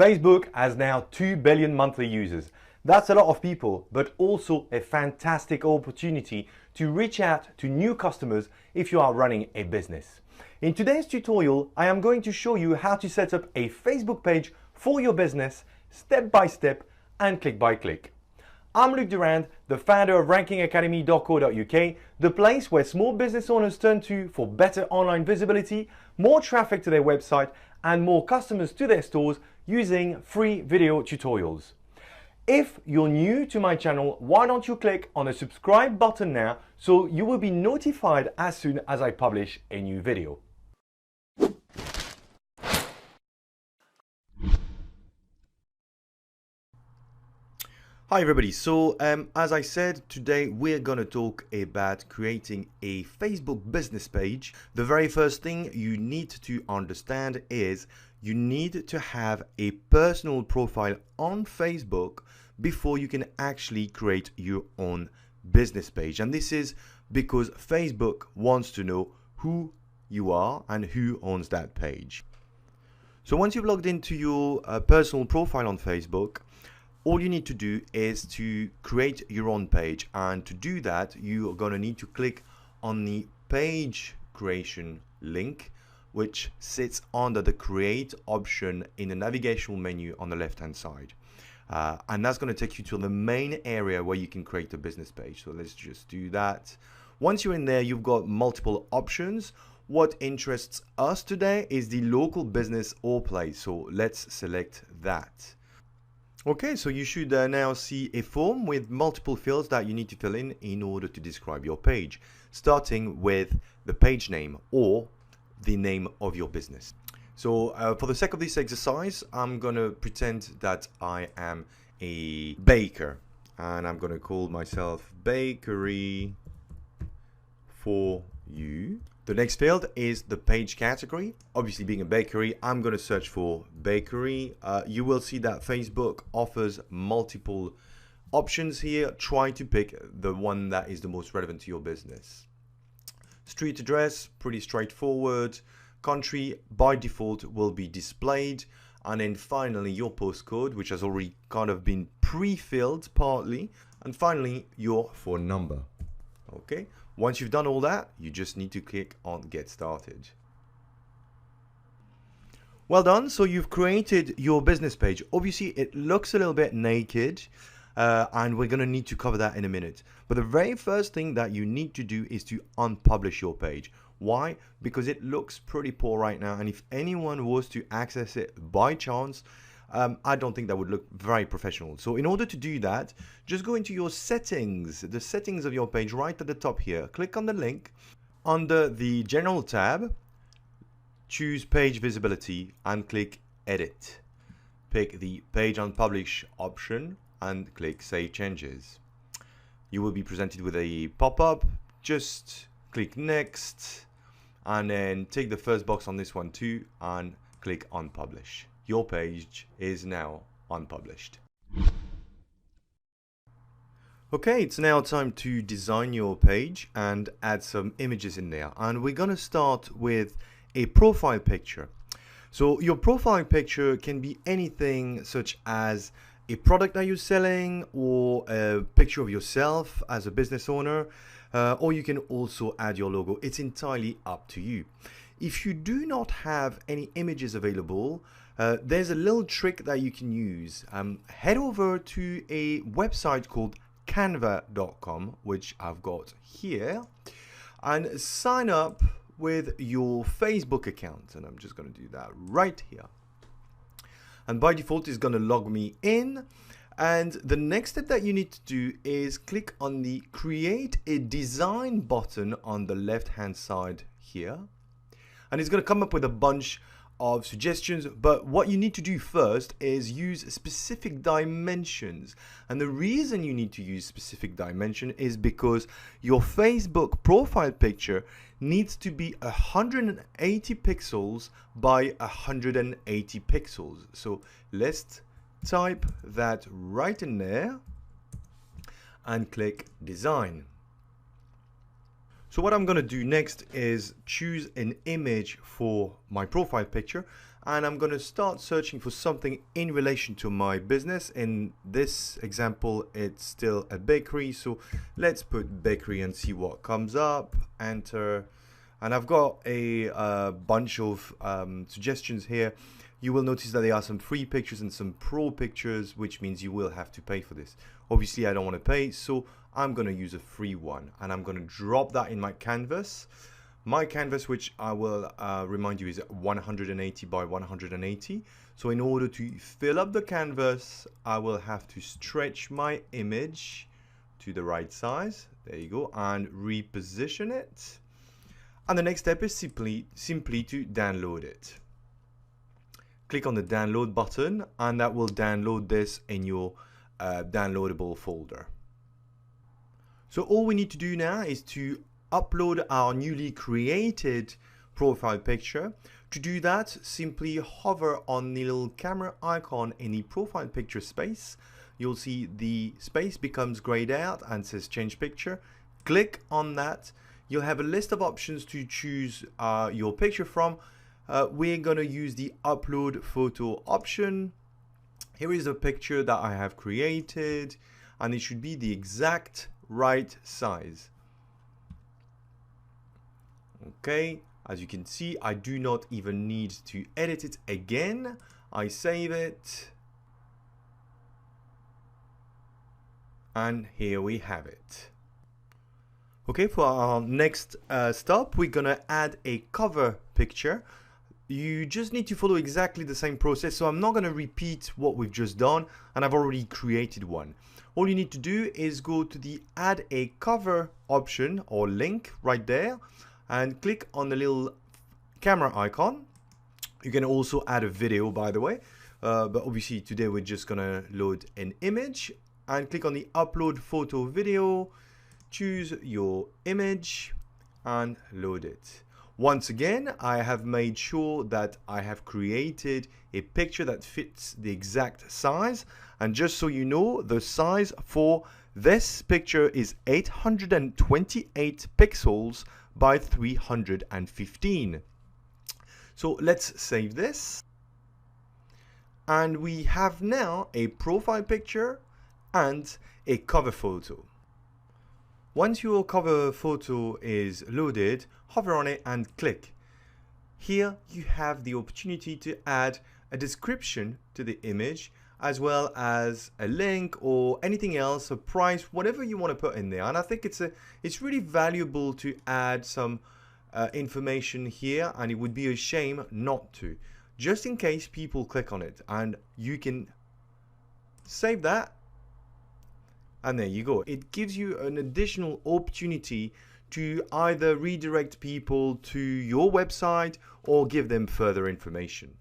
Facebook has now 2 billion monthly users. That's a lot of people, but also a fantastic opportunity to reach out to new customers if you are running a business. In today's tutorial, I am going to show you how to set up a Facebook page for your business step by step and click by click. I'm Luc Durand, the founder of rankingacademy.co.uk, the place where small business owners turn to for better online visibility, more traffic to their website, and more customers to their stores using free video tutorials. If you're new to my channel, why don't you click on the subscribe button now so you will be notified as soon as I publish a new video. Hi everybody, so as I said, today we're gonna talk about creating a Facebook business page. The very first thing you need to understand is you need to have a personal profile on Facebook before you can actually create your own business page. And this is because Facebook wants to know who you are and who owns that page. So once you've logged into your personal profile on Facebook, all you need to do is to create your own page, and to do that you are going to need to click on the page creation link, which sits under the create option in the navigational menu on the left hand side, and that's going to take you to the main area where you can create a business page. So let's just do that. Once you're in there, you've got multiple options. What interests us today is the local business or place, so let's select that. Okay, so you should now see a form with multiple fields that you need to fill in order to describe your page, starting with the page name or the name of your business. So for the sake of this exercise, I'm going to pretend that I am a baker, and I'm going to call myself Bakery for You. The next field is the page category. Obviously, being a bakery, I'm going to search for bakery. You will see that Facebook offers multiple options here. Try to pick the one that is the most relevant to your business. Street address, pretty straightforward. Country, by default, will be displayed. And then finally, your postcode, which has already kind of been pre-filled partly. And finally, your phone number. Okay. Once you've done all that, you just need to click on Get Started. Well done. So you've created your business page. Obviously, it looks a little bit naked, and we're going to need to cover that in a minute. But the very first thing that you need to do is to unpublish your page. Why? Because it looks pretty poor right now, and if anyone was to access it by chance, I don't think that would look very professional. So in order to do that, just go into your settings, the settings of your page right at the top here. Click on the link. Under the General tab, choose Page Visibility and click Edit. Pick the Page Unpublish option and click Save Changes. You will be presented with a pop-up. Just click Next and then take the first box on this one too and click Unpublish. Your page is now unpublished. Okay, it's now time to design your page and add some images in there. And we're going to start with a profile picture. So your profile picture can be anything such as a product that you're selling, or a picture of yourself as a business owner, or you can also add your logo. It's entirely up to you. If you do not have any images available, there's a little trick that you can use. Head over to a website called canva.com, which I've got here, and sign up with your Facebook account. And I'm just going to do that right here. And by default, it's going to log me in. And the next step that you need to do is click on the Create a Design button on the left-hand side here. And it's going to come up with a bunch of suggestions, but what you need to do first is use specific dimensions. And the reason you need to use specific dimension is because your Facebook profile picture needs to be 180 pixels by 180 pixels. So let's type that right in there and click Design. So what I'm going to do next is choose an image for my profile picture, and I'm going to start searching for something in relation to my business. In this example, it's still a bakery, so let's put bakery and see what comes up. Enter, and I've got a bunch of suggestions here. You will notice that there are some free pictures and some pro pictures, which means you will have to pay for this. Obviously, I don't want to pay, so I'm going to use a free one, and I'm going to drop that in my canvas. My canvas, which I will remind you, is 180 by 180. So in order to fill up the canvas, I will have to stretch my image to the right size. There you go, and reposition it. And the next step is simply to download it. Click on the download button, and that will download this in your downloadable folder. So all we need to do now is to upload our newly created profile picture. To do that, simply hover on the little camera icon in the profile picture space. You'll see the space becomes grayed out and says change picture. Click on that. You'll have a list of options to choose your picture from. We're going to use the upload photo option. Here is a picture that I have created, and it should be the exact right size. Okay, as you can see, I do not even need to edit it again. I save it, and here we have it. Okay, for our next stop, we're gonna add a cover picture. You just need to follow exactly the same process, so I'm not going to repeat what we've just done, and I've already created one. All you need to do is go to the add a cover option or link right there and click on the little camera icon. You can also add a video, by the way, but obviously today we're just going to load an image, and click on the upload photo video, choose your image and load it. Once again, I have made sure that I have created a picture that fits the exact size. And just so you know, the size for this picture is 828 pixels by 315. So let's save this. And we have now a profile picture and a cover photo. Once your cover photo is loaded, hover on it and click. Here you have the opportunity to add a description to the image, as well as a link or anything else, a price, whatever you want to put in there. And I think it's really valuable to add some information here, and it would be a shame not to, just in case people click on it. And you can save that. And there you go. It gives you an additional opportunity to either redirect people to your website or give them further information.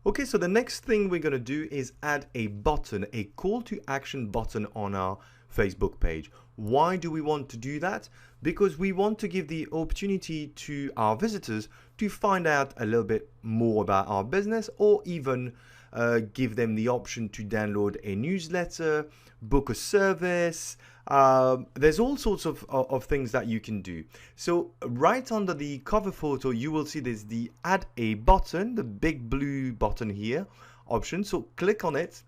Okay, so the next thing we're going to do is add a button, a call to action button on our Facebook page. Why do we want to do that? Because we want to give the opportunity to our visitors to find out a little bit more about our business, or even give them the option to download a newsletter, book a service. There's all sorts of things that you can do. So right under the cover photo, you will see there's the add a button, the big blue button here option. So click on it.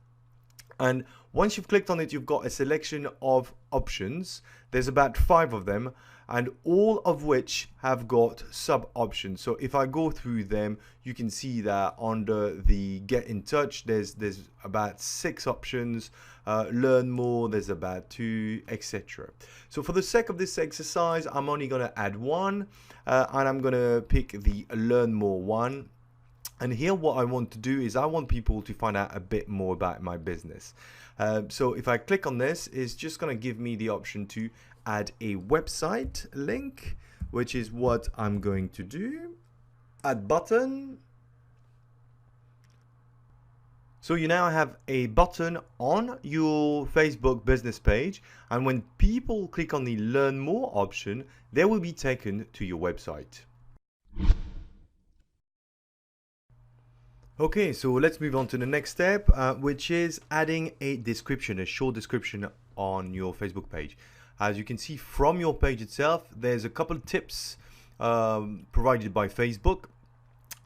And once you've clicked on it, you've got a selection of options. There's about 5 of them, and all of which have got sub options. So if I go through them, you can see that under the get in touch, there's about 6 options. Learn more, there's about 2, etc. So for the sake of this exercise, I'm only going to add one, and I'm going to pick the learn more one. And here what I want to do is I want people to find out a bit more about my business. So if I click on this, it's just going to give me the option to add a website link, which is what I'm going to do. Add button. So you now have a button on your Facebook business page, and when people click on the learn more option, they will be taken to your website. Okay, so let's move on to the next step, which is adding a description, a short description on your Facebook page. As you can see from your page itself, there's a couple of tips provided by Facebook.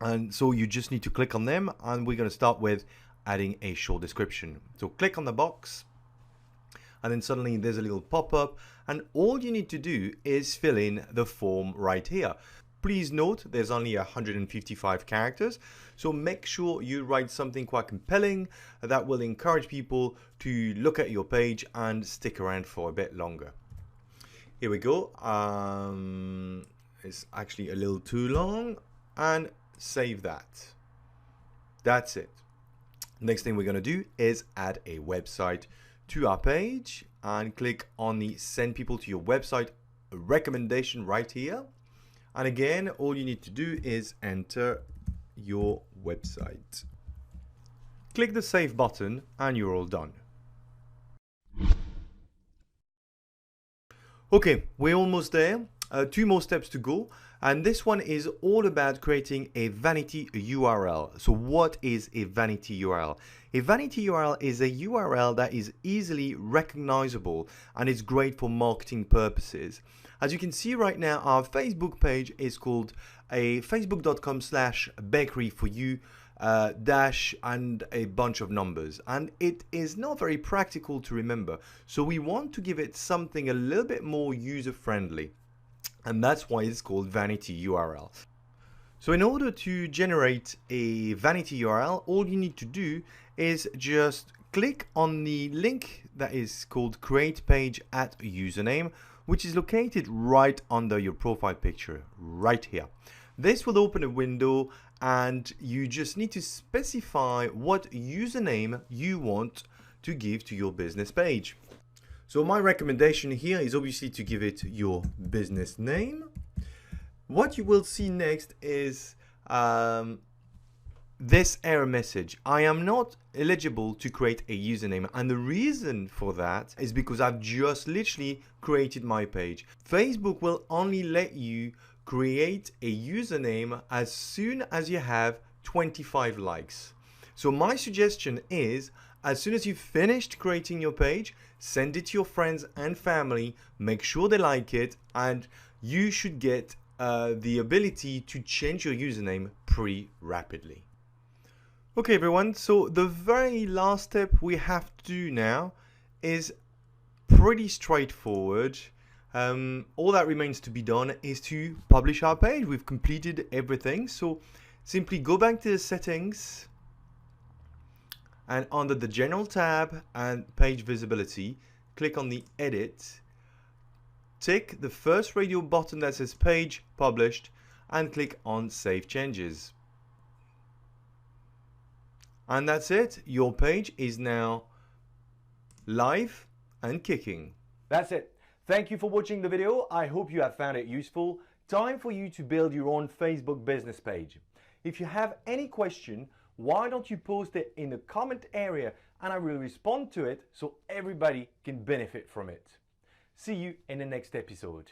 And so you just need to click on them, and we're going to start with adding a short description. So click on the box, and then suddenly there's a little pop-up, and all you need to do is fill in the form right here. Please note there's only 155 characters, so make sure you write something quite compelling that will encourage people to look at your page and stick around for a bit longer. Here we go. It's actually a little too long, and save that. That's it. Next thing we're going to do is add a website to our page, and click on the send people to your website recommendation right here. And again, all you need to do is enter your website. Click the save button and you're all done. Okay, we're almost there. 2 more steps to go, and this one is all about creating a vanity URL. So what is a vanity URL? A vanity URL is a URL that is easily recognizable, and it's great for marketing purposes. As you can see right now, our Facebook page is called a facebook.com/bakery for you dash and a bunch of numbers, and it is not very practical to remember, so we want to give it something a little bit more user friendly, and that's why it's called vanity URL. So in order to generate a vanity URL, all you need to do is just click on the link that is called create page at username, which is located right under your profile picture right here. This will open a window, and you just need to specify what username you want to give to your business page. So my recommendation here is obviously to give it your business name. What you will see next is this error message. I am not eligible to create a username, and the reason for that is because I've just literally created my page. Facebook will only let you create a username as soon as you have 25 likes. So my suggestion is, as soon as you've finished creating your page, send it to your friends and family, make sure they like it, and you should get the ability to change your username pretty rapidly. Okay everyone, so the very last step we have to do now is pretty straightforward. All that remains to be done is to publish our page. We've completed everything, so simply go back to the settings, and under the general tab and page visibility, click on the edit, tick the first radio button that says page published, and click on save changes. And that's it. Your page is now live and kicking. That's it. Thank you for watching the video. I hope you have found it useful. Time for you to build your own Facebook business page. If you have any question, why don't you post it in the comment area, and I will respond to it so everybody can benefit from it. See you in the next episode.